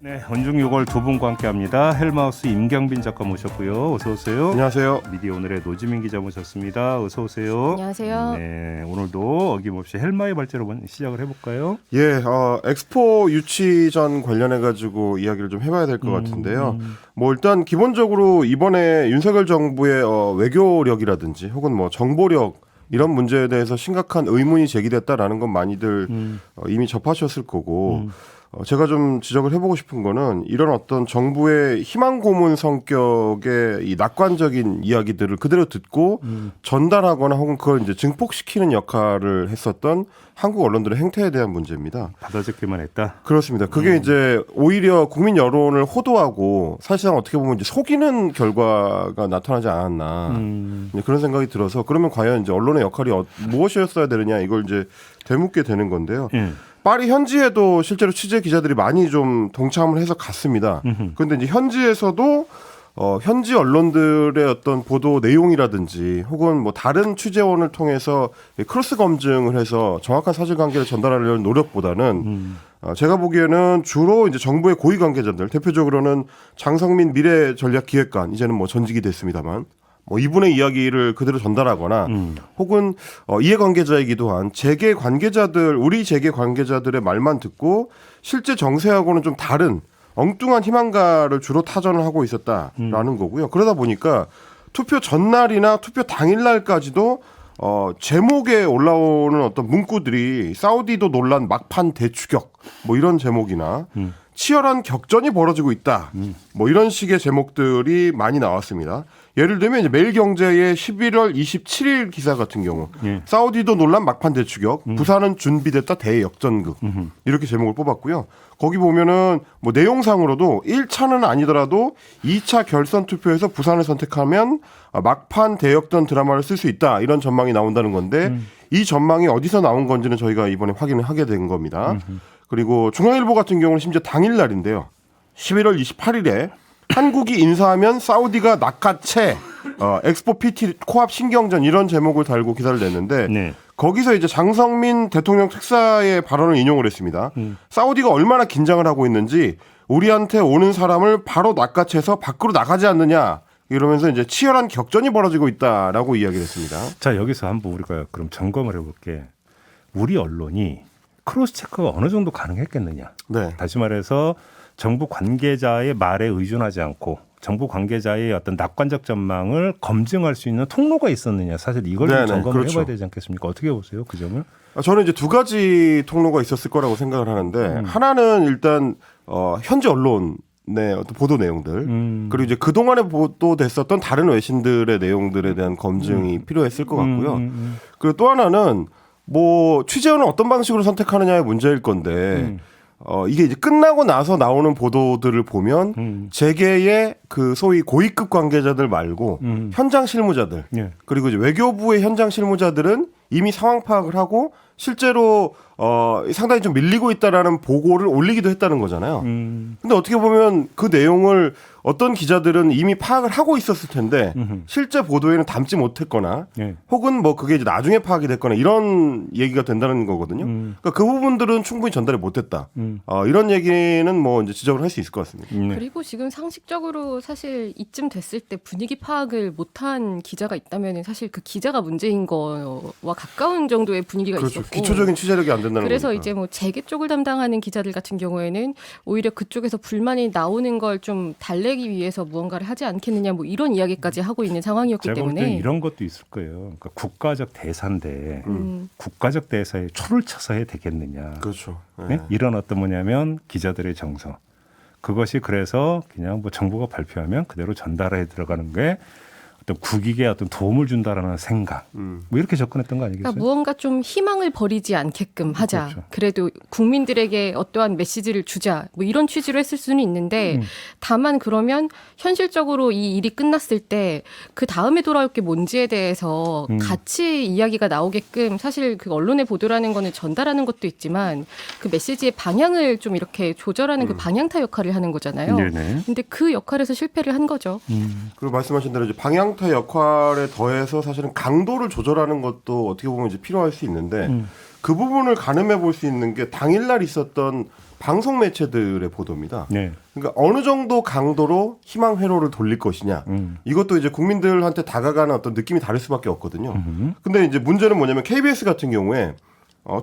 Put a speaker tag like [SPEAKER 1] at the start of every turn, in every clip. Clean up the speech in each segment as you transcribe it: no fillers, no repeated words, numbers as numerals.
[SPEAKER 1] 네, 언중 6월 두 분과 함께합니다. 헬마우스 임경빈 작가 모셨고요. 어서 오세요.
[SPEAKER 2] 안녕하세요.
[SPEAKER 1] 미디어 오늘의 노지민 기자 모셨습니다. 어서 오세요.
[SPEAKER 3] 안녕하세요.
[SPEAKER 1] 네, 오늘도 어김없이 헬마의 발제로 시작을 해볼까요?
[SPEAKER 2] 예, 엑스포 유치 전 관련해 가지고 이야기를 좀 해봐야 될 것 같은데요. 뭐 일단 기본적으로 이번에 윤석열 정부의 외교력이라든지 혹은 뭐 정보력 이런 문제에 대해서 심각한 의문이 제기됐다라는 건 많이들 이미 접하셨을 거고. 제가 좀 지적을 해보고 싶은 거는 이런 어떤 정부의 희망 고문 성격의 이 낙관적인 이야기들을 그대로 듣고 전달하거나 혹은 그걸 이제 증폭시키는 역할을 했었던 한국 언론들의 행태에 대한 문제입니다.
[SPEAKER 1] 받아적기만 했다.
[SPEAKER 2] 그렇습니다. 그게 이제 오히려 국민 여론을 호도하고 사실상 어떻게 보면 이제 속이는 결과가 나타나지 않았나 그런 생각이 들어서 그러면 과연 이제 언론의 역할이 무엇이었어야 되느냐 이걸 이제 되묻게 되는 건데요. 파리 현지에도 실제로 취재 기자들이 많이 좀 동참을 해서 갔습니다. 그런데 이제 현지에서도 현지 언론들의 어떤 보도 내용이라든지 혹은 뭐 다른 취재원을 통해서 크로스 검증을 해서 정확한 사실관계를 전달하려는 노력보다는 제가 보기에는 주로 이제 정부의 고위 관계자들, 대표적으로는 장성민 미래전략기획관, 이제는 뭐 전직이 됐습니다만, 뭐 이분의 이야기를 그대로 전달하거나 혹은 이해관계자이기도 한 재계 관계자들, 우리 재계 관계자들의 말만 듣고 실제 정세하고는 좀 다른 엉뚱한 희망가를 주로 타전을 하고 있었다라는 거고요. 그러다 보니까 투표 전날이나 투표 당일날까지도 제목에 올라오는 어떤 문구들이 사우디도 논란 막판 대추격 뭐 이런 제목이나 치열한 격전이 벌어지고 있다. 뭐 이런 식의 제목들이 많이 나왔습니다. 예를 들면 이제 매일경제의 11월 27일 기사 같은 경우 사우디도 논란 막판 대추격, 부산은 준비됐다 대역전극 이렇게 제목을 뽑았고요. 거기 보면은 뭐 내용상으로도 1차는 아니더라도 2차 결선 투표에서 부산을 선택하면 막판 대역전 드라마를 쓸 수 있다 이런 전망이 나온다는 건데 이 전망이 어디서 나온 건지는 저희가 이번에 확인을 하게 된 겁니다. 그리고 중앙일보 같은 경우는 심지어 당일날인데요. 11월 28일에 한국이 인사하면 사우디가 낚아채 엑스포 PT 코앞 신경전 이런 제목을 달고 기사를 냈는데
[SPEAKER 1] 네.
[SPEAKER 2] 거기서 이제 장성민 대통령 특사의 발언을 인용을 했습니다. 사우디가 얼마나 긴장을 하고 있는지 우리한테 오는 사람을 바로 낚아채서 밖으로 나가지 않느냐 이러면서 이제 치열한 격전이 벌어지고 있다라고 이야기를 했습니다.
[SPEAKER 1] 자, 여기서 한번 우리가 그럼 점검을 해볼게. 우리 언론이 크로스 체크가 어느 정도 가능했겠느냐.
[SPEAKER 2] 네.
[SPEAKER 1] 다시 말해서 정부 관계자의 말에 의존하지 않고 정부 관계자의 어떤 낙관적 전망을 검증할 수 있는 통로가 있었느냐. 사실 이걸 좀 점검을
[SPEAKER 2] 그렇죠.
[SPEAKER 1] 해봐야 되지 않겠습니까? 어떻게 보세요? 그 점을?
[SPEAKER 2] 저는 이제 두 가지 통로가 있었을 거라고 생각을 하는데 하나는 일단 현지 언론의 어떤 보도 내용들 그리고 이제 그동안에 보도됐었던 다른 외신들의 내용들에 대한 검증이 필요했을 것 같고요. 그리고 또 하나는 뭐 취재원은 어떤 방식으로 선택하느냐의 문제일 건데 이게 이제 끝나고 나서 나오는 보도들을 보면 재계의 그 소위 고위급 관계자들 말고 현장 실무자들
[SPEAKER 1] 예.
[SPEAKER 2] 그리고 이제 외교부의 현장 실무자들은 이미 상황 파악을 하고 실제로 상당히 좀 밀리고 있다라는 보고를 올리기도 했다는 거잖아요. 근데 어떻게 보면 그 내용을 어떤 기자들은 이미 파악을 하고 있었을 텐데 실제 보도에는 담지 못했거나
[SPEAKER 1] 예.
[SPEAKER 2] 혹은 뭐 그게 이제 나중에 파악이 됐거나 이런 얘기가 된다는 거거든요. 그러니까 그 부분들은 충분히 전달을 못했다. 이런 얘기는 뭐 이제 지적을 할 수 있을 것 같습니다.
[SPEAKER 3] 그리고 지금 상식적으로 사실 이쯤 됐을 때 분위기 파악을 못한 기자가 있다면 사실 그 기자가 문제인 거와 가까운 정도의 분위기가
[SPEAKER 2] 그렇죠.
[SPEAKER 3] 있었고
[SPEAKER 2] 기초적인 취재력이 안 된다는
[SPEAKER 3] 그래서
[SPEAKER 2] 거니까.
[SPEAKER 3] 이제 뭐 재계 쪽을 담당하는 기자들 같은 경우에는 오히려 그쪽에서 불만이 나오는 걸 좀 달래기 위해서 무언가를 하지 않겠느냐 뭐 이런 이야기까지 하고 있는 상황이었기
[SPEAKER 1] 제가 볼 때
[SPEAKER 3] 때문에
[SPEAKER 1] 이런 것도 있을 거예요. 그러니까 국가적 대사인데 국가적 대사에 초를 쳐서 해야 되겠느냐.
[SPEAKER 2] 그렇죠.
[SPEAKER 1] 네? 이런 어떤 뭐냐면 기자들의 정서. 그것이 그래서 그냥 뭐 정부가 발표하면 그대로 전달해 들어가는 게 어떤 국익에 어떤 도움을 준다라는 생각. 뭐 이렇게 접근했던 거 아니겠어요?
[SPEAKER 3] 그러니까 무언가 좀 희망을 버리지 않게끔 하자.
[SPEAKER 1] 그렇죠.
[SPEAKER 3] 그래도 국민들에게 어떠한 메시지를 주자. 뭐 이런 취지로 했을 수는 있는데 다만 그러면 현실적으로 이 일이 끝났을 때 그 다음에 돌아올 게 뭔지에 대해서 같이 이야기가 나오게끔 사실 그 언론의 보도라는 거는 전달하는 것도 있지만 그 메시지의 방향을 좀 이렇게 조절하는 그 방향타 역할을 하는 거잖아요.
[SPEAKER 1] 네네.
[SPEAKER 3] 근데 그 역할에서 실패를 한 거죠.
[SPEAKER 2] 그리고 말씀하신 대로 이제 방향타 역할에 더해서 사실은 강도를 조절하는 것도 어떻게 보면 이제 필요할 수 있는데 그 부분을 가늠해 볼 수 있는 게 당일날 있었던 방송 매체들의 보도입니다.
[SPEAKER 1] 네.
[SPEAKER 2] 그러니까 어느 정도 강도로 희망 회로를 돌릴 것이냐. 이것도 이제 국민들한테 다가가는 어떤 느낌이 다를 수밖에 없거든요. 근데 이제 문제는 뭐냐면 KBS 같은 경우에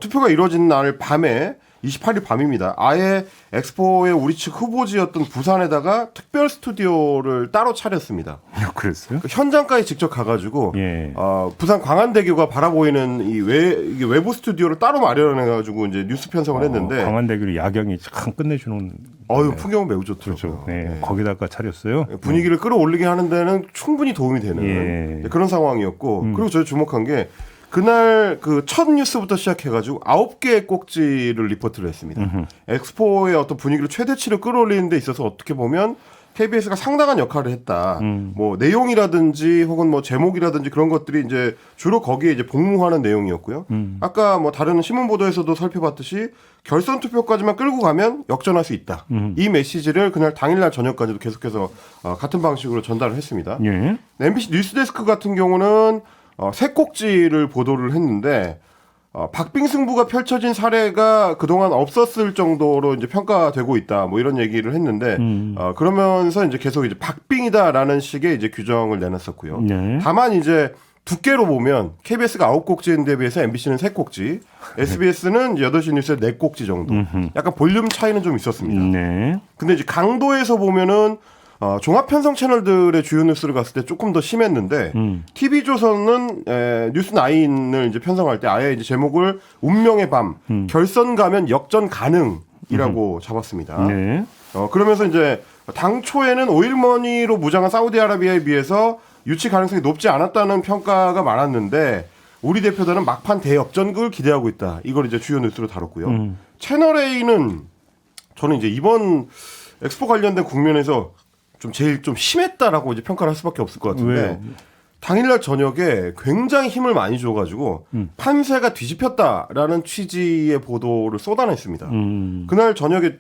[SPEAKER 2] 투표가 이루어진 날 밤에 28일 밤입니다. 아예 엑스포의 우리 측 후보지였던 부산에다가 특별 스튜디오를 따로 차렸습니다.
[SPEAKER 1] 그랬어요?
[SPEAKER 2] 그 현장까지 직접 가가지고
[SPEAKER 1] 예.
[SPEAKER 2] 부산 광안대교가 바라보이는 이게 외부 스튜디오를 따로 마련해가지고 이제 뉴스 편성을 했는데
[SPEAKER 1] 광안대교를 야경이 참 끝내주는.
[SPEAKER 2] 풍경은 매우 좋더라고요.
[SPEAKER 1] 그렇죠. 네.
[SPEAKER 2] 네.
[SPEAKER 1] 거기다가 차렸어요.
[SPEAKER 2] 분위기를 끌어올리게 하는 데는 충분히 도움이 되는
[SPEAKER 1] 예.
[SPEAKER 2] 그런 상황이었고 그리고 저희 주목한 게 그날 그 첫 뉴스부터 시작해가지고 9개의 꼭지를 리포트를 했습니다. 엑스포의 어떤 분위기를 최대치로 끌어올리는 데 있어서 어떻게 보면 KBS가 상당한 역할을 했다. 뭐 내용이라든지 혹은 뭐 제목이라든지 그런 것들이 이제 주로 거기에 이제 복무하는 내용이었고요. 아까 뭐 다른 신문 보도에서도 살펴봤듯이 결선 투표까지만 끌고 가면 역전할 수 있다. 이 메시지를 그날 당일날 저녁까지도 계속해서 같은 방식으로 전달을 했습니다.
[SPEAKER 1] 예.
[SPEAKER 2] MBC 뉴스데스크 같은 경우는 세 꼭지를 보도를 했는데 박빙 승부가 펼쳐진 사례가 그동안 없었을 정도로 이제 평가되고 있다. 뭐 이런 얘기를 했는데 그러면서 이제 계속 이제 박빙이다라는 식의 이제 규정을 내놨었고요.
[SPEAKER 1] 네.
[SPEAKER 2] 다만 이제 두께로 보면 KBS가 9꼭지인데 비해서 MBC는 3꼭지, SBS는 8시 뉴스에 4꼭지 정도. 약간 볼륨 차이는 좀 있었습니다.
[SPEAKER 1] 네.
[SPEAKER 2] 근데 이제 강도에서 보면은 종합 편성 채널들의 주요 뉴스를 갔을 때 조금 더 심했는데 TV조선은 뉴스9을 이제 편성할 때 아예 이제 제목을 운명의 밤 결선 가면 역전 가능이라고 잡았습니다.
[SPEAKER 1] 네.
[SPEAKER 2] 그러면서 이제 당초에는 오일머니로 무장한 사우디아라비아에 비해서 유치 가능성이 높지 않았다는 평가가 많았는데 우리 대표단은 막판 대역전극을 기대하고 있다. 이걸 이제 주요 뉴스로 다뤘고요. 채널 A는 저는 이제 이번 엑스포 관련된 국면에서 좀 제일 좀 심했다라고 이제 평가를 할 수밖에 없을 것 같은데
[SPEAKER 1] 왜요?
[SPEAKER 2] 당일날 저녁에 굉장히 힘을 많이 줘가지고 판세가 뒤집혔다라는 취지의 보도를 쏟아냈습니다. 그날 저녁에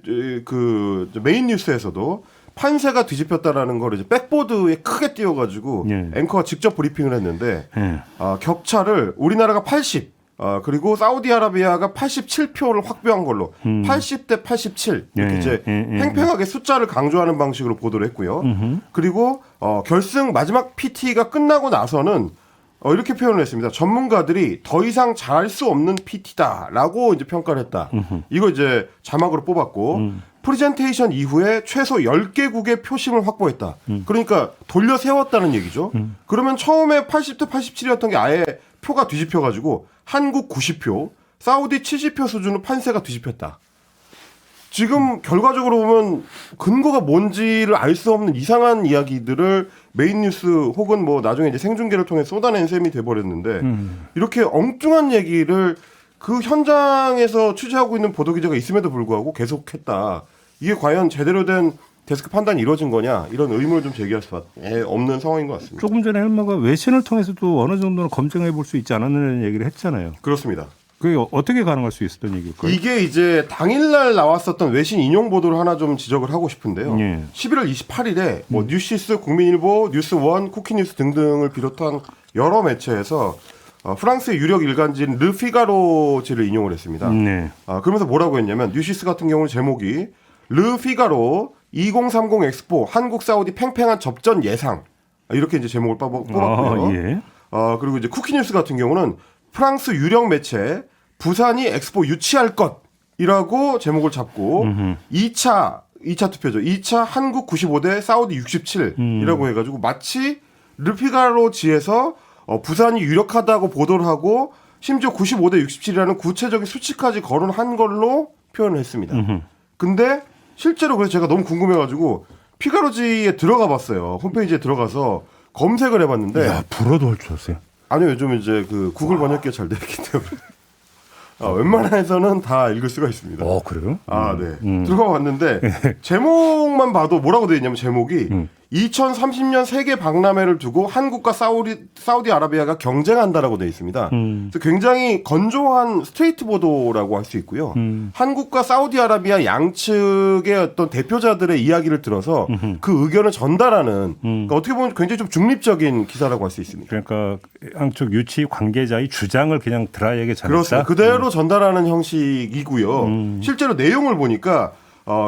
[SPEAKER 2] 그 메인 뉴스에서도 판세가 뒤집혔다라는 걸 이제 백보드에 크게 띄워가지고
[SPEAKER 1] 예.
[SPEAKER 2] 앵커가 직접 브리핑을 했는데
[SPEAKER 1] 예.
[SPEAKER 2] 격차를 우리나라가 80 그리고 사우디아라비아가 87표를 확보한 걸로 80대 87 이렇게
[SPEAKER 1] 예,
[SPEAKER 2] 이제
[SPEAKER 1] 예,
[SPEAKER 2] 팽팽하게 숫자를 강조하는 방식으로 보도를 했고요. 그리고 결승 마지막 PT가 끝나고 나서는 이렇게 표현을 했습니다. 전문가들이 더 이상 잘할 수 없는 PT다라고 이제 평가를 했다. 이거 이제 자막으로 뽑았고 프레젠테이션 이후에 최소 10개국의 표심을 확보했다. 그러니까 돌려 세웠다는 얘기죠. 그러면 처음에 80대 87이었던 게 아예 표가 뒤집혀가지고 한국 90표, 사우디 70표 수준으로 판세가 뒤집혔다. 지금 결과적으로 보면 근거가 뭔지를 알 수 없는 이상한 이야기들을 메인 뉴스 혹은 뭐 나중에 이제 생중계를 통해 쏟아낸 셈이 돼버렸는데 이렇게 엉뚱한 얘기를 그 현장에서 취재하고 있는 보도기자가 있음에도 불구하고 계속했다. 이게 과연 제대로 된 데스크 판단이 이루어진 거냐 이런 의문을 좀 제기할 수밖에 없는 상황인 것 같습니다.
[SPEAKER 1] 조금 전에 헬마가 외신을 통해서도 어느 정도는 검증해 볼 수 있지 않았느냐는 얘기를 했잖아요.
[SPEAKER 2] 그렇습니다.
[SPEAKER 1] 그게 어떻게 가능할 수 있었던 얘기일까요?
[SPEAKER 2] 이게 이제 당일날 나왔었던 외신 인용 보도를 하나 좀 지적을 하고 싶은데요.
[SPEAKER 1] 예.
[SPEAKER 2] 11월 28일에 뭐 뉴시스, 국민일보, 뉴스원, 쿠키뉴스 등등을 비롯한 여러 매체에서 프랑스의 유력 일간지인 르피가로지를 인용을 했습니다.
[SPEAKER 1] 네.
[SPEAKER 2] 그러면서 뭐라고 했냐면 뉴시스 같은 경우는 제목이 르피가로 2030 엑스포 한국 사우디 팽팽한 접전 예상 이렇게 이제 제목을 뽑았고요.
[SPEAKER 1] 예.
[SPEAKER 2] 그리고 이제 쿠키뉴스 같은 경우는 프랑스 유력 매체 부산이 엑스포 유치할 것이라고 제목을 잡고 2차 투표죠. 2차 한국 95대 사우디 67이라고 해가지고 마치 르피가로지에서 부산이 유력하다고 보도를 하고 심지어 95대 67이라는 구체적인 수치까지 거론한 걸로 표현을 했습니다. 근데 실제로 그래서 제가 너무 궁금해가지고 피가로지에 들어가 봤어요. 홈페이지에 들어가서 검색을 해봤는데
[SPEAKER 1] 야, 불어도 할 줄 알았어요.
[SPEAKER 2] 아니요, 요즘 이제 그 구글 번역기가 잘 되어 있기 때문에 웬만해서는 다 읽을 수가 있습니다.
[SPEAKER 1] 그래요?
[SPEAKER 2] 네. 들어가 봤는데 제목만 봐도 뭐라고 되어 있냐면 제목이 2030년 세계 박람회를 두고 한국과 사우디아라비아가 경쟁한다라고 되어 있습니다. 그래서 굉장히 건조한 스트레이트 보도라고 할 수 있고요. 한국과 사우디아라비아 양측의 어떤 대표자들의 이야기를 들어서 그 의견을 전달하는 그러니까 어떻게 보면 굉장히 좀 중립적인 기사라고 할 수 있습니다.
[SPEAKER 1] 그러니까 양쪽 유치 관계자의 주장을 그냥 드라이하게 전했다.
[SPEAKER 2] 그렇습니다. 그대로 전달하는 형식이고요. 실제로 내용을 보니까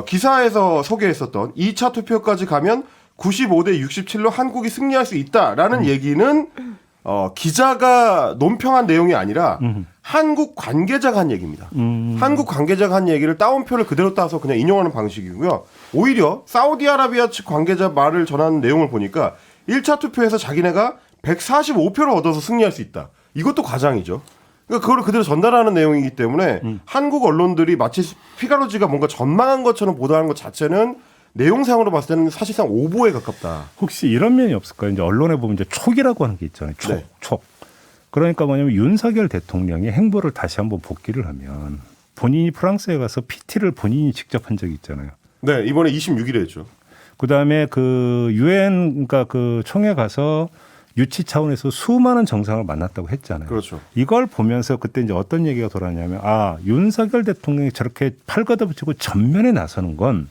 [SPEAKER 2] 기사에서 소개했었던 2차 투표까지 가면 95대 67로 한국이 승리할 수 있다라는 얘기는 기자가 논평한 내용이 아니라 한국 관계자가 한 얘기입니다. 한국 관계자가 한 얘기를 따옴표를 그대로 따서 그냥 인용하는 방식이고요. 오히려 사우디아라비아 측 관계자 말을 전하는 내용을 보니까 1차 투표에서 자기네가 145표를 얻어서 승리할 수 있다. 이것도 과장이죠. 그러니까 그걸 그대로 전달하는 내용이기 때문에 한국 언론들이 마치 피가로지가 뭔가 전망한 것처럼 보도하는 것 자체는 내용상으로 봤을 때는 사실상 오보에 가깝다.
[SPEAKER 1] 혹시 이런 면이 없을까요? 이제 언론에 보면 이제 촉이라고 하는 게 있잖아요. 촉,
[SPEAKER 2] 네.
[SPEAKER 1] 촉. 그러니까 뭐냐면 윤석열 대통령의 행보를 다시 한번 복기를 하면 본인이 프랑스에 가서 PT를 본인이 직접 한 적이 있잖아요.
[SPEAKER 2] 네, 이번에 26일에 했죠.
[SPEAKER 1] 그다음에 그 유엔 그러니까 그 총회 가서 유치 차원에서 수많은 정상을 만났다고 했잖아요.
[SPEAKER 2] 그렇죠.
[SPEAKER 1] 이걸 보면서 그때 이제 어떤 얘기가 돌았냐면 윤석열 대통령이 저렇게 팔 걷어붙이고 전면에 나서는 건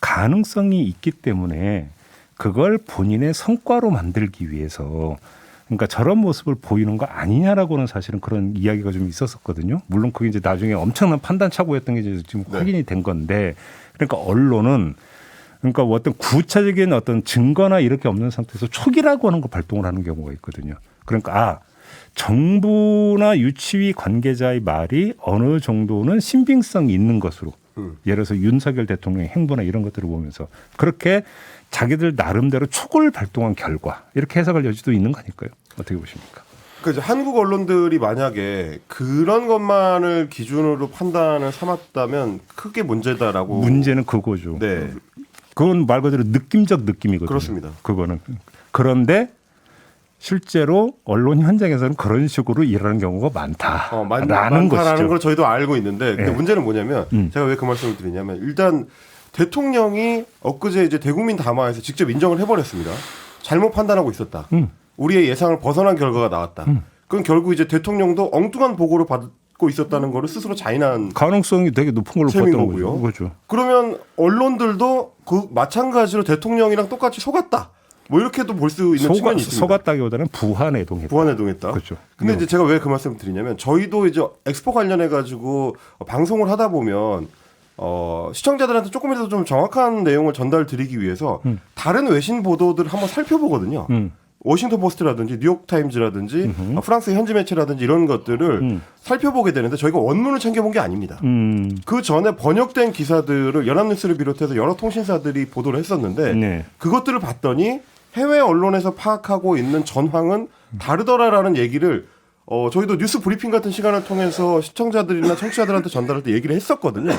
[SPEAKER 1] 가능성이 있기 때문에 그걸 본인의 성과로 만들기 위해서 그러니까 저런 모습을 보이는 거 아니냐라고는 사실은 그런 이야기가 좀 있었었거든요. 물론 그게 이제 나중에 엄청난 판단 착오였던 게 이제 지금 확인이 된 건데 그러니까 언론은 그러니까 어떤 구체적인 어떤 증거나 이렇게 없는 상태에서 촉이라고 하는 거 발동을 하는 경우가 있거든요. 그러니까 정부나 유치위 관계자의 말이 어느 정도는 신빙성이 있는 것으로 예를 들어서 윤석열 대통령의 행보나 이런 것들을 보면서 그렇게 자기들 나름대로 촉을 발동한 결과 이렇게 해석할 여지도 있는 거 아닐까요? 어떻게 보십니까?
[SPEAKER 2] 그러니까 이제 한국 언론들이 만약에 그런 것만을 기준으로 판단을 삼았다면 크게 문제다라고.
[SPEAKER 1] 문제는 그거죠.
[SPEAKER 2] 네.
[SPEAKER 1] 그건 말 그대로 느낌적 느낌이거든요.
[SPEAKER 2] 그렇습니다.
[SPEAKER 1] 그거는. 그런데 실제로 언론 현장에서는 그런 식으로 일하는 경우가 많다라는
[SPEAKER 2] 많다라는 걸
[SPEAKER 1] 것이죠.
[SPEAKER 2] 저희도 알고 있는데 근데
[SPEAKER 1] 네.
[SPEAKER 2] 문제는 뭐냐면 제가 왜 그 말씀을 드리냐면 일단 대통령이 엊그제 이제 대국민 담화에서 직접 인정을 해버렸습니다. 잘못 판단하고 있었다. 우리의 예상을 벗어난 결과가 나왔다. 그럼 결국 이제 대통령도 엉뚱한 보고를 받고 있었다는 거를 스스로 자인한
[SPEAKER 1] 가능성이 되게 높은 걸로
[SPEAKER 2] 셈인
[SPEAKER 1] 봤던
[SPEAKER 2] 거고요.
[SPEAKER 1] 거죠. 그렇죠.
[SPEAKER 2] 그러면 언론들도 그 마찬가지로 대통령이랑 똑같이 속았다. 뭐 이렇게도 볼 수 있는 측면이 있습니다.
[SPEAKER 1] 속았다기보다는 부한해동했다.
[SPEAKER 2] 부안해동했다.
[SPEAKER 1] 그렇죠.
[SPEAKER 2] 근데 이제 제가 왜 그 말씀을 드리냐면 저희도 이제 엑스포 관련해 가지고 방송을 하다 보면 시청자들한테 조금이라도 좀 정확한 내용을 전달드리기 위해서 다른 외신 보도들을 한번 살펴보거든요. 워싱턴 포스트라든지 뉴욕 타임즈라든지 프랑스 현지 매체라든지 이런 것들을 살펴보게 되는데 저희가 원문을 챙겨본 게 아닙니다. 그 전에 번역된 기사들을 연합뉴스를 비롯해서 여러 통신사들이 보도를 했었는데
[SPEAKER 1] 네.
[SPEAKER 2] 그것들을 봤더니 해외 언론에서 파악하고 있는 전황은 다르더라라는 얘기를 저희도 뉴스 브리핑 같은 시간을 통해서 시청자들이나 청취자들한테 전달할 때 얘기를 했었거든요.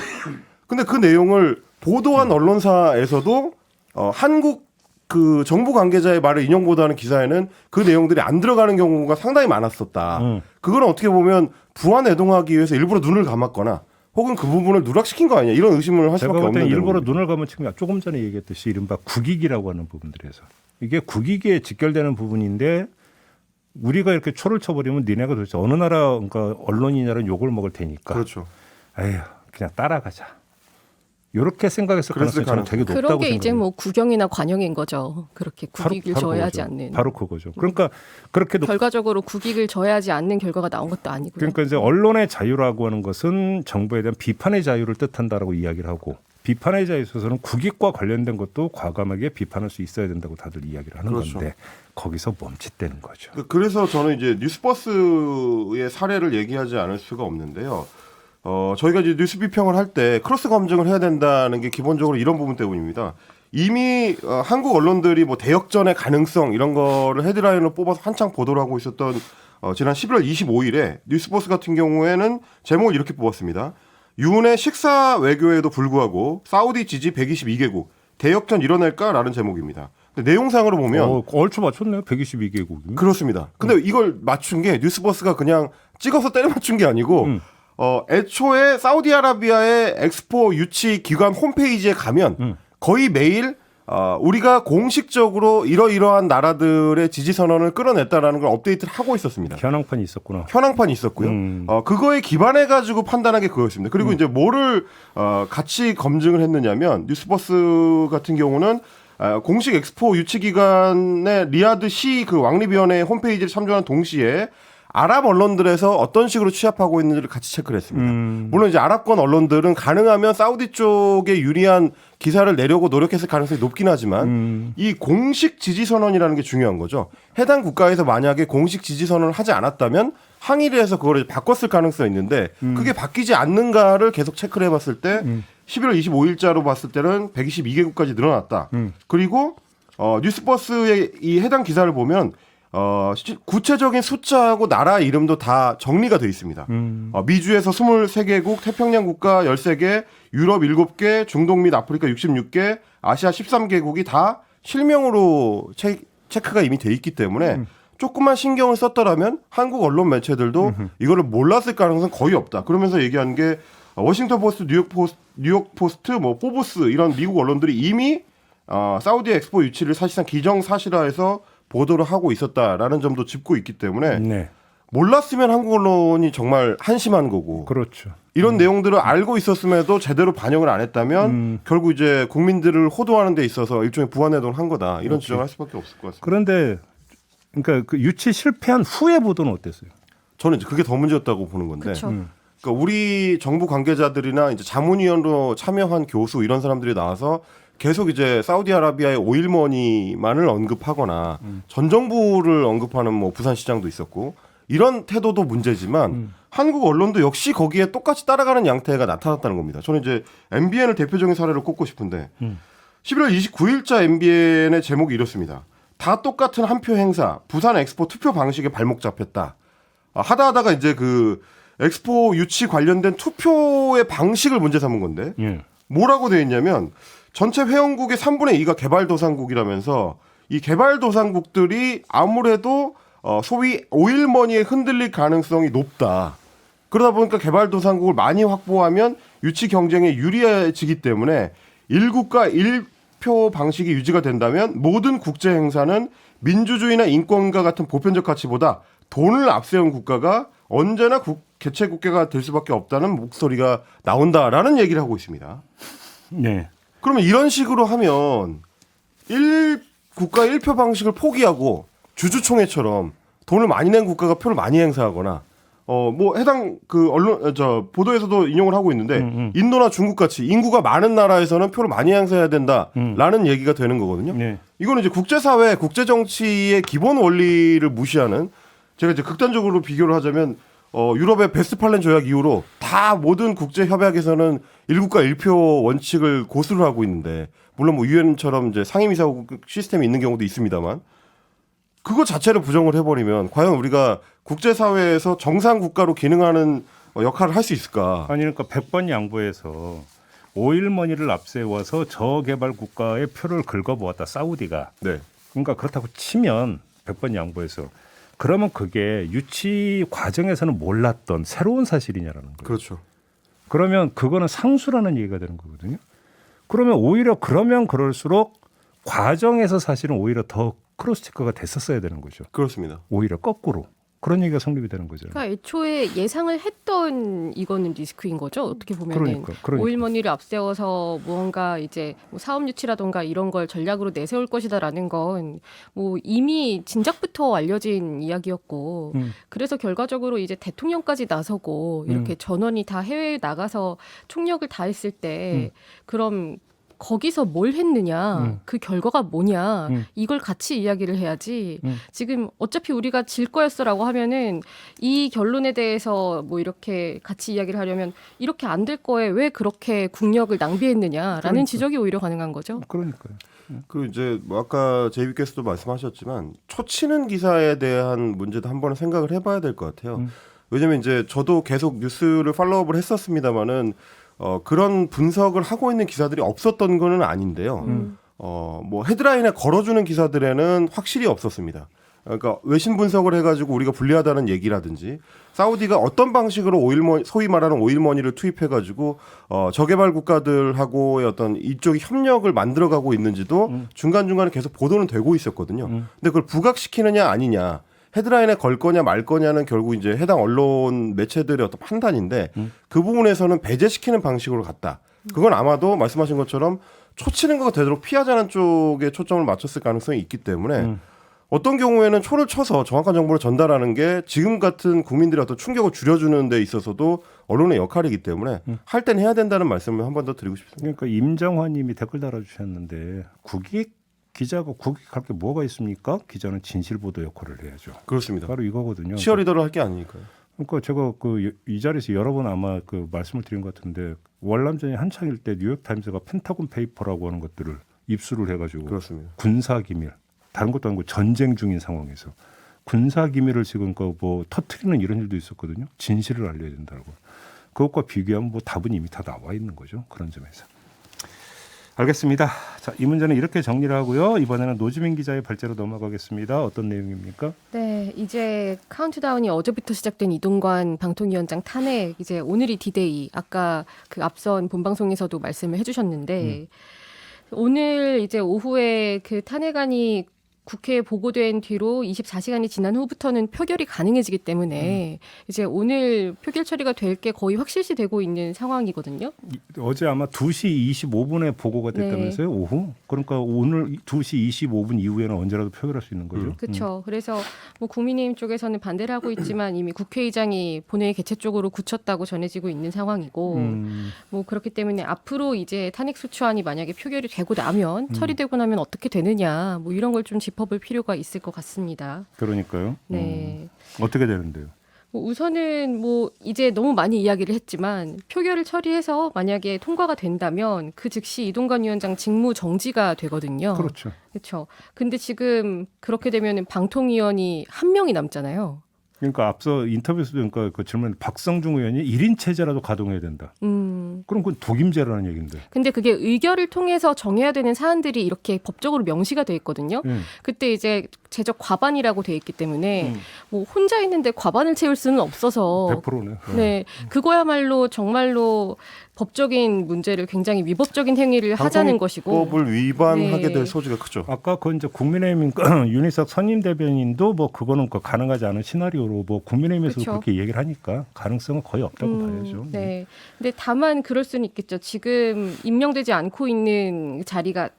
[SPEAKER 2] 근데 그 내용을 보도한 언론사에서도 한국 그 정부 관계자의 말을 인용 보도하는 기사에는 그 내용들이 안 들어가는 경우가 상당히 많았었다. 그거는 어떻게 보면 부안해동하기 위해서 일부러 눈을 감았거나 혹은 그 부분을 누락시킨 거 아니냐 이런 의심을 할
[SPEAKER 1] 제가
[SPEAKER 2] 수밖에
[SPEAKER 1] 볼 때는
[SPEAKER 2] 없는
[SPEAKER 1] 일부러
[SPEAKER 2] 내용입니다.
[SPEAKER 1] 눈을 감은 측면 조금 전에 얘기했듯이 이른바 국익이라고 하는 부분들에서 이게 국익에 직결되는 부분인데 우리가 이렇게 초를 쳐버리면 니네가 도대체 어느 나라 그러니까 언론이냐는 욕을 먹을 테니까
[SPEAKER 2] 그렇죠.
[SPEAKER 1] 에휴 그냥 따라가자. 이렇게 생각했을
[SPEAKER 2] 그랬을
[SPEAKER 1] 가능성이 저는 되게 높다고
[SPEAKER 3] 그런 게
[SPEAKER 1] 생각해요.
[SPEAKER 3] 이제 뭐 구경이나 관용인 거죠. 그렇게 국익을 저해하지
[SPEAKER 1] 그거죠.
[SPEAKER 3] 않는.
[SPEAKER 1] 바로 그거죠. 그러니까 그렇게
[SPEAKER 3] 결과적으로 국익을 저해하지 않는 결과가 나온 것도 아니고요.
[SPEAKER 1] 그러니까 이제 언론의 자유라고 하는 것은 정부에 대한 비판의 자유를 뜻한다라고 이야기를 하고 비판의 자유에 있어서는 국익과 관련된 것도 과감하게 비판할 수 있어야 된다고 다들 이야기를 하는
[SPEAKER 2] 그렇죠.
[SPEAKER 1] 건데 거기서 멈칫대는 거죠.
[SPEAKER 2] 그래서 저는 이제 뉴스버스의 사례를 얘기하지 않을 수가 없는데요. 저희가 이제 뉴스 비평을 할 때 크로스 검증을 해야 된다는 게 기본적으로 이런 부분 때문입니다. 이미 한국 언론들이 뭐 대역전의 가능성 이런 거를 헤드라인으로 뽑아서 한창 보도를 하고 있었던 지난 11월 25일에 뉴스버스 같은 경우에는 제목을 이렇게 뽑았습니다. 윤의 식사 외교에도 불구하고 사우디 지지 122개국 대역전 일어날까라는 제목입니다. 근데 내용상으로 보면
[SPEAKER 1] 얼추 맞췄네요. 122개국이.
[SPEAKER 2] 그렇습니다. 근데 이걸 맞춘 게 뉴스버스가 그냥 찍어서 때려 맞춘 게 아니고 애초에 사우디아라비아의 엑스포 유치 기관 홈페이지에 가면 거의 매일 우리가 공식적으로 이러이러한 나라들의 지지 선언을 끌어냈다라는 걸 업데이트를 하고 있었습니다.
[SPEAKER 1] 현황판이 있었구나.
[SPEAKER 2] 현황판이 있었고요. 그거에 기반해 가지고 판단한 게 그거였습니다. 그리고 이제 뭐를 같이 검증을 했느냐면 뉴스버스 같은 경우는 공식 엑스포 유치 기간에 리야드 시 그 왕립위원회 홈페이지를 참조하는 동시에 아랍 언론들에서 어떤 식으로 취합하고 있는지를 같이 체크를 했습니다. 물론 이제 아랍권 언론들은 가능하면 사우디 쪽에 유리한 기사를 내려고 노력했을 가능성이 높긴 하지만 이 공식 지지 선언이라는 게 중요한 거죠. 해당 국가에서 만약에 공식 지지 선언을 하지 않았다면 항의를 해서 그걸 바꿨을 가능성이 있는데 그게 바뀌지 않는가를 계속 체크를 해봤을 때 11월 25일자로 봤을 때는 122개국까지 늘어났다. 그리고 뉴스버스의 이 해당 기사를 보면 구체적인 숫자하고 나라 이름도 다 정리가 되어 있습니다. 미주에서 23개국, 태평양 국가 13개, 유럽 7개, 중동 및 아프리카 66개, 아시아 13개국이 다 실명으로 체크가 이미 돼 있기 때문에 조금만 신경을 썼더라면 한국 언론 매체들도 이거를 몰랐을 가능성은 거의 없다. 그러면서 얘기한 게 워싱턴 포스트, 뉴욕 포스트, 뭐 포브스 이런 미국 언론들이 이미 사우디 엑스포 유치를 사실상 기정사실화해서 보도를 하고 있었다라는 점도 짚고 있기 때문에
[SPEAKER 1] 네.
[SPEAKER 2] 몰랐으면 한국 언론이 정말 한심한 거고
[SPEAKER 1] 그렇죠.
[SPEAKER 2] 이런 내용들을 알고 있었음에도 제대로 반영을 안 했다면 결국 이제 국민들을 호도하는 데 있어서 일종의 부안해동을 한 거다 이런
[SPEAKER 1] 그렇지.
[SPEAKER 2] 주장을 할 수밖에 없을 것 같습니다.
[SPEAKER 1] 그런데 그러니까 그 유치 실패한 후의 보도는 어땠어요?
[SPEAKER 2] 저는 이제 그게 더 문제였다고 보는 건데
[SPEAKER 3] 그렇죠.
[SPEAKER 2] 그러니까 우리 정부 관계자들이나 이제 자문위원으로 참여한 교수 이런 사람들이 나와서 계속 이제 사우디아라비아의 오일머니만을 언급하거나 전 정부를 언급하는 뭐 부산시장도 있었고 이런 태도도 문제지만 한국 언론도 역시 거기에 똑같이 따라가는 양태가 나타났다는 겁니다. 저는 이제 MBN을 대표적인 사례로 꼽고 싶은데 11월 29일자 MBN의 제목이 이렇습니다. 다 똑같은 한 표 행사, 부산 엑스포 투표 방식에 발목 잡혔다. 하다가 이제 그 엑스포 유치 관련된 투표의 방식을 문제 삼은 건데
[SPEAKER 1] 예.
[SPEAKER 2] 뭐라고 되어 있냐면 전체 회원국의 3분의 2가 개발도상국이라면서 이 개발도상국들이 아무래도 소위 오일머니에 흔들릴 가능성이 높다. 그러다 보니까 개발도상국을 많이 확보하면 유치 경쟁에 유리해지기 때문에 1국가 1표 방식이 유지가 된다면 모든 국제 행사는 민주주의나 인권과 같은 보편적 가치보다 돈을 앞세운 국가가 언제나 개최 국가가 될 수밖에 없다는 목소리가 나온다라는 얘기를 하고 있습니다.
[SPEAKER 1] 네.
[SPEAKER 2] 그러면 이런 식으로 하면 1국가 1표 방식을 포기하고 주주총회처럼 돈을 많이 낸 국가가 표를 많이 행사하거나 뭐 해당 그 언론 보도에서도 인용을 하고 있는데 인도나 중국 같이 인구가 많은 나라에서는 표를 많이 행사해야 된다라는 얘기가 되는 거거든요.
[SPEAKER 1] 네.
[SPEAKER 2] 이거는 이제 국제사회, 국제정치의 기본 원리를 무시하는 제가 이제 극단적으로 비교를 하자면 유럽의 베스트팔렌 조약 이후로 다 모든 국제 협약에서는 1국가 1표 원칙을 고수를 하고 있는데 물론 뭐 유엔처럼 이제 상임이사국 시스템이 있는 경우도 있습니다만 그거 자체를 부정을 해버리면 과연 우리가 국제사회에서 정상 국가로 기능하는 역할을 할 수 있을까?
[SPEAKER 1] 아니 그러니까 100번 양보해서 오일머니를 앞세워서 저개발 국가의 표를 긁어보았다 사우디가.
[SPEAKER 2] 네.
[SPEAKER 1] 그러니까 그렇다고 치면 100번 양보해서 그러면 그게 유치 과정에서는 몰랐던 새로운 사실이냐라는 거예요.
[SPEAKER 2] 그렇죠.
[SPEAKER 1] 그러면 그거는 상수라는 얘기가 되는 거거든요. 그러면 오히려 그러면 그럴수록 과정에서 사실은 오히려 더 크로스체크가 됐었어야 되는 거죠.
[SPEAKER 2] 그렇습니다.
[SPEAKER 1] 오히려 거꾸로. 그런 얘기가 성립이 되는 거죠.
[SPEAKER 3] 그러니까 애초에 예상을 했던 이거는 리스크인 거죠. 어떻게 보면은
[SPEAKER 1] 그러니까.
[SPEAKER 3] 오일머니를 앞세워서 무언가 이제 뭐 사업 유치라던가 이런 걸 전략으로 내세울 것이다라는 건 뭐 이미 진작부터 알려진 이야기였고 그래서 결과적으로 이제 대통령까지 나서고 이렇게 전원이 다 해외에 나가서 총력을 다했을 때 그럼 거기서 뭘 했느냐, 그 결과가 뭐냐, 이걸 같이 이야기를 해야지. 지금 어차피 우리가 질 거였어라고 하면은 이 결론에 대해서 뭐 이렇게 같이 이야기를 하려면 이렇게 안 될 거에 왜 그렇게 국력을 낭비했느냐라는
[SPEAKER 1] 그러니까.
[SPEAKER 3] 지적이 오히려 가능한 거죠.
[SPEAKER 1] 그러니까요.
[SPEAKER 2] 그리고 이제 뭐 아까 제이비께서도 말씀하셨지만 초치는 기사에 대한 문제도 한번 생각을 해봐야 될 것 같아요. 왜냐면 이제 저도 계속 뉴스를 팔로우업을 했었습니다만은 그런 분석을 하고 있는 기사들이 없었던 거는 아닌데요. 뭐 헤드라인에 걸어주는 기사들에는 확실히 없었습니다. 그러니까 외신 분석을 해가지고 우리가 불리하다는 얘기라든지 사우디가 어떤 방식으로 오일머니, 소위 말하는 오일머니를 투입해가지고 저개발 국가들하고의 어떤 이쪽이 협력을 만들어가고 있는지도 중간중간에 계속 보도는 되고 있었거든요. 근데 그걸 부각시키느냐 아니냐 헤드라인에 걸 거냐 말 거냐는 결국 이제 해당 언론 매체들의 어떤 판단인데 그 부분에서는 배제시키는 방식으로 갔다. 그건 아마도 말씀하신 것처럼 초치는 거 되도록 피하자는 쪽에 초점을 맞췄을 가능성이 있기 때문에 어떤 경우에는 초를 쳐서 정확한 정보를 전달하는 게 지금 같은 국민들의 어떤 충격을 줄여주는 데 있어서도 언론의 역할이기 때문에 할 땐 해야 된다는 말씀을 한 번 더 드리고 싶습니다.
[SPEAKER 1] 그러니까 임정환 님이 댓글 달아주셨는데 국익 기자가 국익할 게 뭐가 있습니까? 기자는 진실보도 역할을 해야죠.
[SPEAKER 2] 그렇습니다.
[SPEAKER 1] 바로 이거거든요.
[SPEAKER 2] 치어리더를 할 게 아니니까요.
[SPEAKER 1] 그러니까 제가 이 자리에서 여러 번 아마 그 말씀을 드린 것 같은데 월남전이 한창일 때 뉴욕타임스가 펜타곤 페이퍼라고 하는 것들을 입수를 해가지고
[SPEAKER 2] 그렇습니다.
[SPEAKER 1] 군사기밀 다른 것도 아니고 전쟁 중인 상황에서 군사기밀을 지금 뭐 터트리는 이런 일도 있었거든요. 진실을 알려야 된다고. 그것과 비교하면 뭐 답은 이미 다 나와 있는 거죠. 그런 점에서. 알겠습니다. 자, 이 문제는 이렇게 정리를 하고요. 이번에는 노지민 기자의 발제로 넘어가겠습니다. 어떤 내용입니까?
[SPEAKER 3] 네, 이제 카운트다운이 어제부터 시작된 이동관 방통위원장 탄핵, 이제 오늘이 디데이. 아까 그 앞선 본방송에서도 말씀을 해주셨는데 오늘 이제 오후에 그 탄핵안이 국회에 보고된 뒤로 24시간이 지난 후부터는 표결이 가능해지기 때문에 이제 오늘 표결 처리가 될 게 거의 확실시 되고 있는 상황이거든요.
[SPEAKER 1] 어제 아마 2시 25분에 보고가 됐다면서요?
[SPEAKER 3] 네.
[SPEAKER 1] 오후? 그러니까 오늘 2시 25분 이후에는 언제라도 표결할 수 있는 거죠?
[SPEAKER 3] 그렇죠. 그래서 뭐 국민의힘 쪽에서는 반대를 하고 있지만 이미 국회의장이 본회의 개최 쪽으로 굳혔다고 전해지고 있는 상황이고 뭐 그렇기 때문에 앞으로 이제 탄핵소추안이 만약에 표결이 되고 나면 처리되고 나면 어떻게 되느냐 뭐 이런 걸 좀 짚어볼 필요가 있을 것 같습니다.
[SPEAKER 1] 그러니까요.
[SPEAKER 3] 네.
[SPEAKER 1] 어떻게 되는데요?
[SPEAKER 3] 뭐 우선은 뭐 이제 너무 많이 이야기를 했지만 표결을 처리해서 만약에 통과가 된다면 그 즉시 이동관 위원장 직무 정지가 되거든요.
[SPEAKER 1] 그렇죠.
[SPEAKER 3] 그렇죠. 근데 지금 그렇게 되면은 방통위원이 한 명이 남잖아요.
[SPEAKER 1] 그러니까 앞서 인터뷰에서도 그러니까 그 질문 박성중 의원이 1인 체제라도 가동해야 된다. 그럼 그건 독임제라는 얘기인데.
[SPEAKER 3] 근데 그게 의결을 통해서 정해야 되는 사안들이 이렇게 법적으로 명시가 돼 있거든요. 그때 이제 제적 과반이라고 돼 있기 때문에 뭐 혼자 있는데 과반을 채울 수는 없어서
[SPEAKER 1] 100%네.
[SPEAKER 3] 네, 그거야말로 정말로 법적인 문제를 굉장히 위법적인 행위를 하자는 것이고
[SPEAKER 2] 법을 위반하게
[SPEAKER 3] 네.
[SPEAKER 2] 될 소지가 크죠.
[SPEAKER 1] 아까 그 이제 국민의힘 윤희석 선임 대변인도 뭐 그거는 가능하지 않은 시나리오로 뭐 국민의힘에서
[SPEAKER 3] 그렇죠.
[SPEAKER 1] 그렇게 얘기를 하니까 가능성은 거의 없다고 봐야죠.
[SPEAKER 3] 네. 근데 다만 그럴 수는 있겠죠. 지금 임명되지 않고 있는 자리가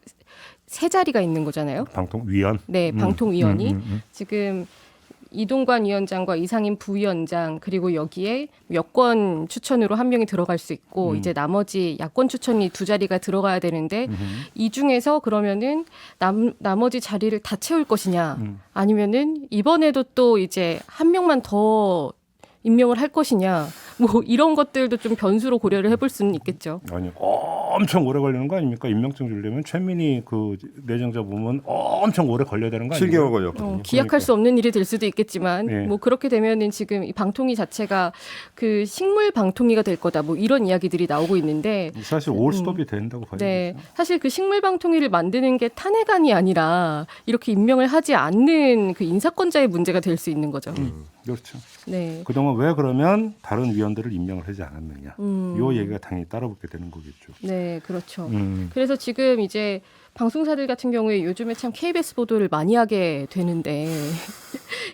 [SPEAKER 3] 세 자리가 있는 거잖아요.
[SPEAKER 1] 방통위원.
[SPEAKER 3] 네, 방통위원이 지금 이동관 위원장과 이상임 부위원장 그리고 여기에 여권 추천으로 한 명이 들어갈 수 있고 이제 나머지 야권 추천이 두 자리가 들어가야 되는데 이 중에서 그러면은 나머지 자리를 다 채울 것이냐 아니면은 이번에도 또 이제 한 명만 더 임명을 할 것이냐 뭐 이런 것들도 좀 변수로 고려를 해볼 수는 있겠죠.
[SPEAKER 1] 아니 엄청 오래 걸리는 거 아닙니까? 임명증 주려면 최민희 그 내정자 보면 엄청 오래 걸려야 되는 거 아닙니까?
[SPEAKER 2] 7개월 걸렸거든요.
[SPEAKER 3] 기약할 수 없는 일이 될 수도 있겠지만
[SPEAKER 1] 네.
[SPEAKER 3] 뭐 그렇게 되면은 지금 이 방통위 자체가 그 식물 방통위가 될 거다 뭐 이런 이야기들이 나오고 있는데
[SPEAKER 1] 사실 올스톱이 된다고 봐야죠.
[SPEAKER 3] 네 사실 그 식물 방통위를 만드는 게 탄핵안이 아니라 이렇게 임명을 하지 않는 그 인사권자의 문제가 될 수 있는 거죠.
[SPEAKER 1] 그렇죠.
[SPEAKER 3] 네.
[SPEAKER 1] 그동안 왜 그러면 다른 위원들을 임명을 하지 않았느냐. 이 얘기가 당연히 따라붙게 되는 거겠죠.
[SPEAKER 3] 네, 그렇죠. 그래서 지금 이제 방송사들 같은 경우에 요즘에 참 KBS 보도를 많이 하게 되는데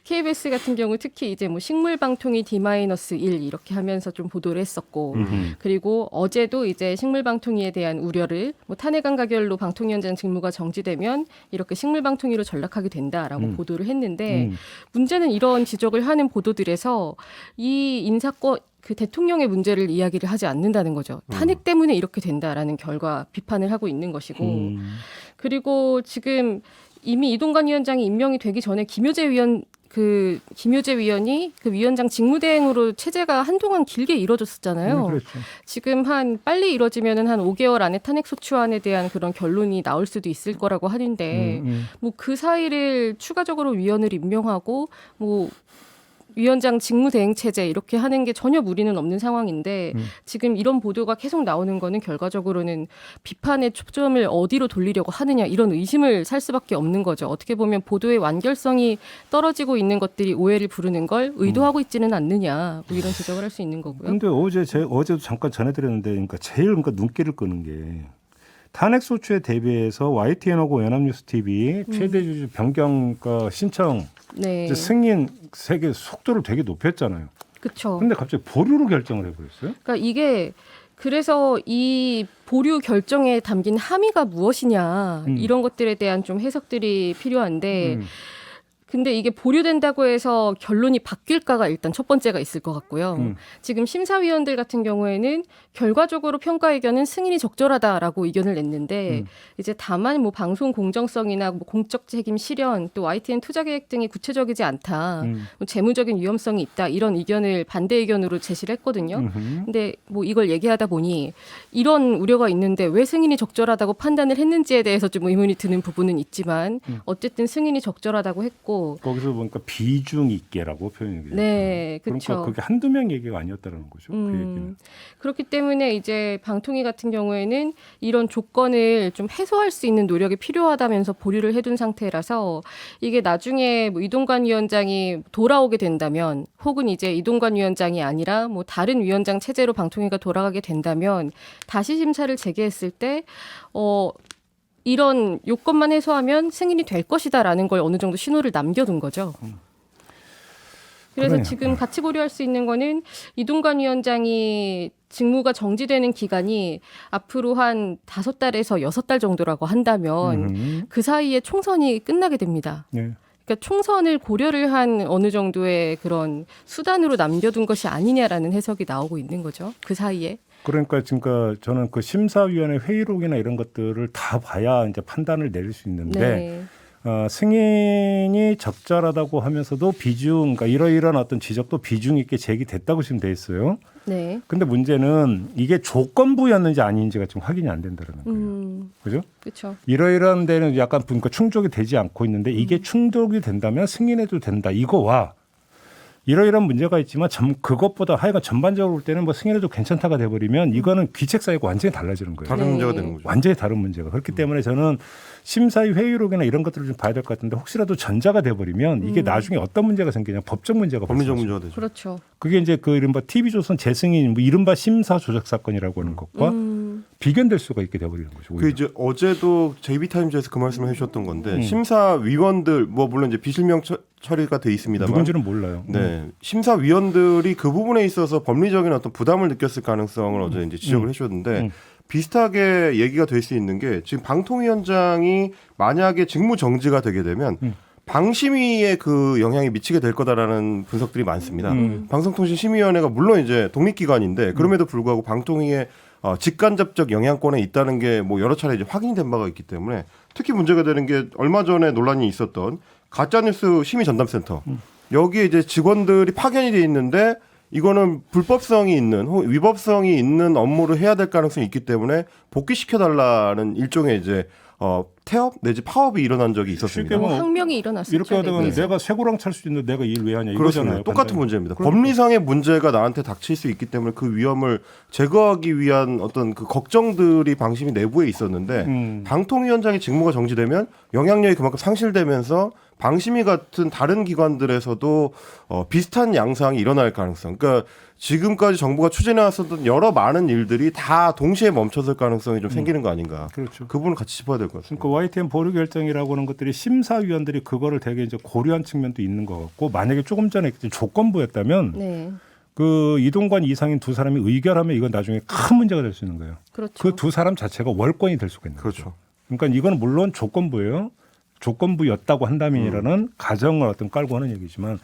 [SPEAKER 3] KBS 같은 경우 특히 이제 뭐 식물방통위 D-1 이렇게 하면서 좀 보도를 했었고 그리고 어제도 이제 식물방통위에 대한 우려를 뭐 탄핵안 가결로 방통위원장 직무가 정지되면 이렇게 식물방통위로 전락하게 된다라고 보도를 했는데 문제는 이런 지적을 하는 보도들에서 이 인사권 그 대통령의 문제를 이야기를 하지 않는다는 거죠. 탄핵 때문에 이렇게 된다라는 결과 비판을 하고 있는 것이고 그리고 지금 이미 이동관 위원장이 임명이 되기 전에 김효재 위원이 그 위원장 직무대행으로 체제가 한동안 길게 이뤄졌었잖아요.
[SPEAKER 1] 그렇죠.
[SPEAKER 3] 지금 빨리 이뤄지면은 한 5개월 안에 탄핵소추안에 대한 그런 결론이 나올 수도 있을 거라고 하는데 뭐 그 사이를 추가적으로 위원을 임명하고 뭐 위원장 직무대행 체제 이렇게 하는 게 전혀 무리는 없는 상황인데 지금 이런 보도가 계속 나오는 거는 결과적으로는 비판의 초점을 어디로 돌리려고 하느냐 이런 의심을 살 수밖에 없는 거죠. 어떻게 보면 보도의 완결성이 떨어지고 있는 것들이 오해를 부르는 걸 의도하고 있지는 않느냐 뭐 이런 지적을 할 수 있는 거고요.
[SPEAKER 1] 근데 어제도 잠깐 전해드렸는데, 그러니까 제일 눈길을 끄는 게 탄핵 소추에 대비해서 YTN하고 연합뉴스 TV 최대 주주 변경 신청
[SPEAKER 3] 네,
[SPEAKER 1] 이제 승인 세계 속도를 되게 높였잖아요.
[SPEAKER 3] 그렇죠.
[SPEAKER 1] 근데 갑자기 보류로 결정을 해버렸어요.
[SPEAKER 3] 그러니까 이게 그래서 이 보류 결정에 담긴 함의가 무엇이냐 이런 것들에 대한 좀 해석들이 필요한데 근데 이게 보류된다고 해서 결론이 바뀔까가 일단 첫 번째가 있을 것 같고요. 지금 심사위원들 같은 경우에는 결과적으로 평가 의견은 승인이 적절하다라고 의견을 냈는데 이제 다만 뭐 방송 공정성이나 뭐 공적 책임 실현 또 YTN 투자 계획 등이 구체적이지 않다. 뭐 재무적인 위험성이 있다. 이런 의견을 반대 의견으로 제시를 했거든요. 근데 뭐 이걸 얘기하다 보니 이런 우려가 있는데 왜 승인이 적절하다고 판단을 했는지에 대해서 좀 의문이 드는 부분은 있지만 어쨌든 승인이 적절하다고 했고
[SPEAKER 1] 거기서 보니까 비중 있게라고 표현이 되죠.
[SPEAKER 3] 네,
[SPEAKER 1] 그러니까
[SPEAKER 3] 그렇죠.
[SPEAKER 1] 그게 한두 명 얘기가 아니었다는 거죠. 그 얘기는.
[SPEAKER 3] 그렇기 때문에 이제 방통위 같은 경우에는 이런 조건을 좀 해소할 수 있는 노력이 필요하다면서 보류를 해둔 상태라서 이게 나중에 뭐 이동관 위원장이 돌아오게 된다면 혹은 이제 이동관 위원장이 아니라 뭐 다른 위원장 체제로 방통위가 돌아가게 된다면 다시 심사를 재개했을 때 이런 요건만 해소하면 승인이 될 것이다라는 걸 어느 정도 신호를 남겨둔 거죠. 그래서
[SPEAKER 1] 그러네요.
[SPEAKER 3] 지금 같이 고려할 수 있는 거는 이동관 위원장이 직무가 정지되는 기간이 앞으로 한 5달에서 6달 정도라고 한다면 그 사이에 총선이 끝나게 됩니다.
[SPEAKER 1] 네.
[SPEAKER 3] 그러니까 총선을 고려를 한 어느 정도의 그런 수단으로 남겨둔 것이 아니냐라는 해석이 나오고 있는 거죠. 그 사이에.
[SPEAKER 1] 그러니까 지금 저는 그 심사위원회 회의록이나 이런 것들을 다 봐야 이제 판단을 내릴 수 있는데
[SPEAKER 3] 네.
[SPEAKER 1] 승인이 적절하다고 하면서도 비중, 그러니까 이러이러한 어떤 지적도 비중 있게 제기됐다고 지금 돼 있어요.
[SPEAKER 3] 네.
[SPEAKER 1] 근데 문제는 이게 조건부였는지 아닌지가 좀 확인이 안 된다는 거예요. 그죠?
[SPEAKER 3] 그렇죠.
[SPEAKER 1] 이러이러한 데는 약간 그러니까 충족이 되지 않고 있는데 이게 충족이 된다면 승인해도 된다. 이거와 이러이러한 문제가 있지만 그것보다 하여간 전반적으로 볼 때는 뭐 승인해도 괜찮다가 돼버리면 이거는 귀책 사유가 완전히 달라지는 거예요.
[SPEAKER 2] 다른
[SPEAKER 3] 네.
[SPEAKER 2] 문제가 되는 거죠.
[SPEAKER 1] 완전히 다른 문제가. 그렇기 때문에 저는 심사위 회의록이나 이런 것들을 좀 봐야 될 것 같은데 혹시라도 전자가 돼버리면 이게 나중에 어떤 문제가 생기냐 법적 문제가
[SPEAKER 2] 법리적
[SPEAKER 1] 발생하죠.
[SPEAKER 2] 문제가 되죠.
[SPEAKER 3] 그렇죠.
[SPEAKER 1] 그게 이제 그 이른바 TV조선 재승인 뭐 이른바 심사 조작 사건이라고 하는 것과 비견될 수가 있게 돼버리는 거죠.
[SPEAKER 2] 그
[SPEAKER 1] 오히려.
[SPEAKER 2] 이제 어제도 JB타임즈에서 그 말씀을 해주셨던 건데 심사위원들 뭐 물론 이제 비실명 처리가 돼 있습니다만
[SPEAKER 1] 누군지는 몰라요.
[SPEAKER 2] 네, 심사위원들이 그 부분에 있어서 법리적인 어떤 부담을 느꼈을 가능성을 어제 이제 지적을 해주셨는데 비슷하게 얘기가 될 수 있는 게 지금 방통위원장이 만약에 직무 정지가 되게 되면 방심위에 그 영향이 미치게 될 거다라는 분석들이 많습니다. 방송통신심의위원회가 물론 이제 독립기관인데 그럼에도 불구하고 방통위에 직간접적 영향권에 있다는 게 뭐 여러 차례 이제 확인된 바가 있기 때문에 특히 문제가 되는 게 얼마 전에 논란이 있었던 가짜뉴스 심의전담센터 여기에 이제 직원들이 파견이 돼 있는데 이거는 불법성이 있는 혹은 위법성이 있는 업무를 해야 될 가능성이 있기 때문에 복귀시켜달라는 일종의 이제 태업 내지 파업이 일어난 적이 있었습니다.
[SPEAKER 1] 쉽게
[SPEAKER 3] 뭐 항명이 일어났었죠.
[SPEAKER 1] 이렇게 하다가
[SPEAKER 3] 내부에서.
[SPEAKER 1] 내가 쇠고랑 찰 수 있는데 내가 일 왜 하냐
[SPEAKER 2] 그렇습니다.
[SPEAKER 1] 이거잖아요.
[SPEAKER 2] 똑같은
[SPEAKER 1] 간단히.
[SPEAKER 2] 문제입니다.
[SPEAKER 1] 그러니까.
[SPEAKER 2] 법리상의 문제가 나한테 닥칠 수 있기 때문에 그 위험을 제거하기 위한 어떤 그 걱정들이 방심위 내부에 있었는데 방통위원장의 직무가 정지되면 영향력이 그만큼 상실되면서 방심위 같은 다른 기관들에서도 비슷한 양상이 일어날 가능성. 그러니까 지금까지 정부가 추진해왔었던 여러 많은 일들이 다 동시에 멈춰설 가능성이 좀 생기는 거 아닌가.
[SPEAKER 1] 그렇죠.
[SPEAKER 2] 그 부분을 같이 짚어야 될 것 같습니다.
[SPEAKER 1] 그러니까 YTN 보류 결정이라고 하는 것들이 심사위원들이 그거를 되게 이제 고려한 측면도 있는 것 같고 만약에 조금 전에 조건부였다면
[SPEAKER 3] 네.
[SPEAKER 1] 그 이동관 이상인 두 사람이 의결하면 이건 나중에 큰 문제가 될 수 있는 거예요.
[SPEAKER 3] 그렇죠.
[SPEAKER 1] 그 두 사람 자체가 월권이 될 수가 있는 거죠.
[SPEAKER 2] 그렇죠.
[SPEAKER 1] 그러니까 이거는 물론 조건부예요. 조건부였다고 한다면이라는 가정을 어떤 깔고 하는 얘기지만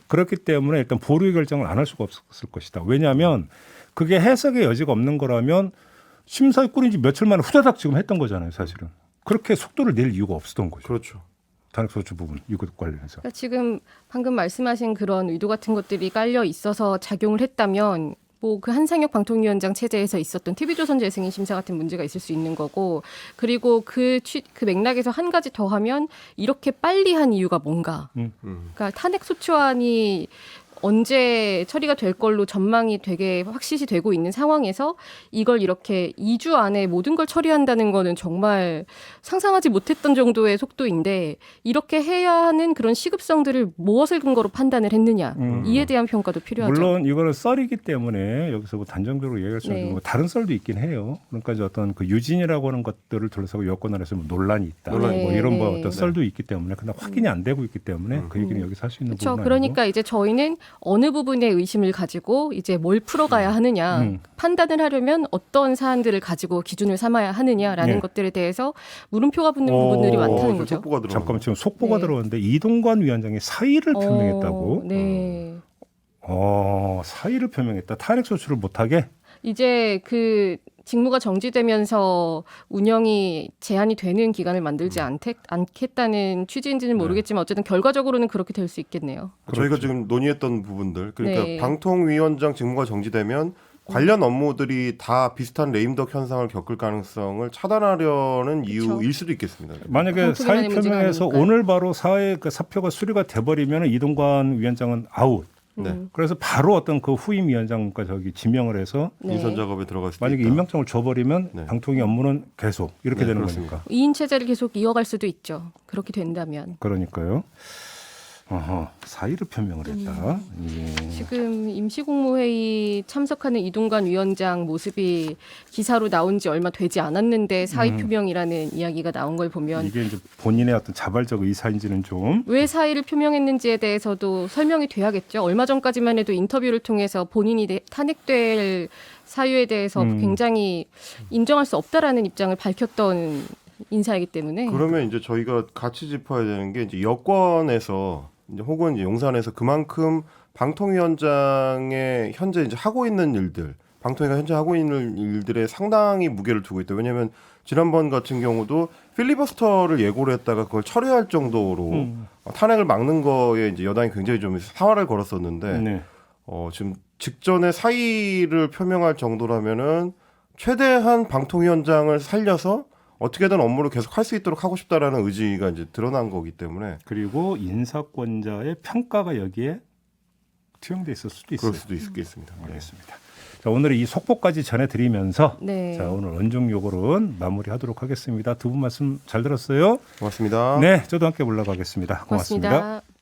[SPEAKER 1] 그렇기 때문에 일단 보류 결정을 안 할 수가 없을 것이다. 왜냐하면 그게 해석의 여지가 없는 거라면 심사위 꾸린 지 며칠 만에 후다닥 지금 했던 거잖아요. 사실은. 그렇게 속도를 낼 이유가 없었던 거죠.
[SPEAKER 2] 그렇죠.
[SPEAKER 1] 탄핵소추 부분 이것 관련해서.
[SPEAKER 3] 그러니까 지금 방금 말씀하신 그런 의도 같은 것들이 깔려 있어서 작용을 했다면 뭐 그 한상혁 방통위원장 체제에서 있었던 TV조선 재승인 심사 같은 문제가 있을 수 있는 거고 그리고 그 맥락에서 한 가지 더 하면 이렇게 빨리 한 이유가 뭔가. 그러니까 탄핵 소추안이 언제 처리가 될 걸로 전망이 되게 확실시 되고 있는 상황에서 이걸 이렇게 2주 안에 모든 걸 처리한다는 거는 정말 상상하지 못했던 정도의 속도인데 이렇게 해야 하는 그런 시급성들을 무엇을 근거로 판단을 했느냐 이에 대한 평가도 필요하죠.
[SPEAKER 1] 물론 이거는 썰이기 때문에 여기서 뭐 단정적으로 얘기할 수 없는
[SPEAKER 3] 네.
[SPEAKER 1] 뭐 다른 썰도 있긴 해요. 그러니까 이제 어떤 그 유진이라고 하는 것들을 둘러싸고 여권 안에서 뭐 논란이 있다.
[SPEAKER 3] 논란이
[SPEAKER 1] 뭐 이런 뭐
[SPEAKER 3] 네.
[SPEAKER 1] 어떤 썰도 있기 때문에 근데 확인이 안 되고 있기 때문에 그 얘기는 여기서 할 수 있는
[SPEAKER 3] 그렇죠.
[SPEAKER 1] 부분은
[SPEAKER 3] 그러니까 이제 저희는 어느 부분에 의심을 가지고 이제 뭘 풀어가야 하느냐 판단을 하려면 어떤 사안들을 가지고 기준을 삼아야 하느냐라는
[SPEAKER 1] 네.
[SPEAKER 3] 것들에 대해서 물음표가 붙는 부분들이 많다는 거죠.
[SPEAKER 2] 속보가 들어.
[SPEAKER 1] 잠깐만 지금 속보가
[SPEAKER 3] 네.
[SPEAKER 1] 들어오는데 이동관 위원장이 사의를 표명했다고.
[SPEAKER 3] 네.
[SPEAKER 1] 사의를 표명했다. 탄핵 소추를 못하게.
[SPEAKER 3] 이제 그 직무가 정지되면서 운영이 제한이 되는 기간을 만들지 않겠다는 취지인지는 모르겠지만 어쨌든 결과적으로는 그렇게 될 수 있겠네요.
[SPEAKER 2] 저희가 지금 논의했던 부분들 그러니까
[SPEAKER 3] 네.
[SPEAKER 2] 방통위원장 직무가 정지되면 관련 업무들이 다 비슷한 레임덕 현상을 겪을 가능성을 차단하려는 이유일 수도 있겠습니다.
[SPEAKER 1] 만약에
[SPEAKER 3] 방통위만의
[SPEAKER 1] 사의
[SPEAKER 3] 문제가
[SPEAKER 1] 표명해서
[SPEAKER 3] 아니니까요.
[SPEAKER 1] 오늘 바로 사의 그 사표가 수리가 돼버리면 이동관 위원장은 아웃.
[SPEAKER 2] 네.
[SPEAKER 1] 그래서 바로 어떤 그 후임 위원장과 저기 지명을 해서
[SPEAKER 3] 네.
[SPEAKER 2] 인선 작업에 들어갈 수도
[SPEAKER 1] 만약에
[SPEAKER 2] 있다.
[SPEAKER 1] 임명장을 줘버리면
[SPEAKER 2] 네.
[SPEAKER 1] 방통위 업무는 계속 이렇게
[SPEAKER 2] 네,
[SPEAKER 1] 되는
[SPEAKER 2] 그렇습니다.
[SPEAKER 1] 거니까.
[SPEAKER 3] 2인 체제를 계속 이어갈 수도 있죠. 그렇게 된다면.
[SPEAKER 1] 그러니까요. 사의를 표명을 했다. 예.
[SPEAKER 3] 지금 임시국무회의 참석하는 이동관 위원장 모습이 기사로 나온 지 얼마 되지 않았는데 사의 표명이라는 이야기가 나온 걸 보면
[SPEAKER 1] 이게 이제 본인의 어떤 자발적 의사인지는 좀
[SPEAKER 3] 왜 사의를 표명했는지에 대해서도 설명이 돼야겠죠. 얼마 전까지만 해도 인터뷰를 통해서 본인이 탄핵될 사유에 대해서 굉장히 인정할 수 없다라는 입장을 밝혔던 인사이기 때문에
[SPEAKER 2] 그러면 이제 저희가 같이 짚어야 되는 게 이제 여권에서 이제 혹은 이제 용산에서 그만큼 방통위원장의 현재 이제 하고 있는 일들, 방통위가 현재 하고 있는 일들에 상당히 무게를 두고 있다. 왜냐하면 지난번 같은 경우도 필리버스터를 예고를 했다가 그걸 철회할 정도로 탄핵을 막는 거에 이제 여당이 굉장히 좀 사활을 걸었었는데
[SPEAKER 1] 네.
[SPEAKER 2] 지금 직전에 사의를 표명할 정도라면은 최대한 방통위원장을 살려서 어떻게든 업무를 계속 할 수 있도록 하고 싶다라는 의지가 이제 드러난 거기 때문에
[SPEAKER 1] 그리고 인사권자의 평가가 여기에 투영돼 있을 수도 있어요.
[SPEAKER 2] 그럴 수도 있겠습니다.
[SPEAKER 1] 알겠습니다. 자, 오늘 이 속보까지 전해드리면서
[SPEAKER 3] 네.
[SPEAKER 1] 자, 오늘 언중 요구는 마무리하도록 하겠습니다. 두 분 말씀 잘 들었어요?
[SPEAKER 2] 고맙습니다.
[SPEAKER 1] 네, 저도 함께 올라가겠습니다. 고맙습니다.
[SPEAKER 3] 고맙습니다.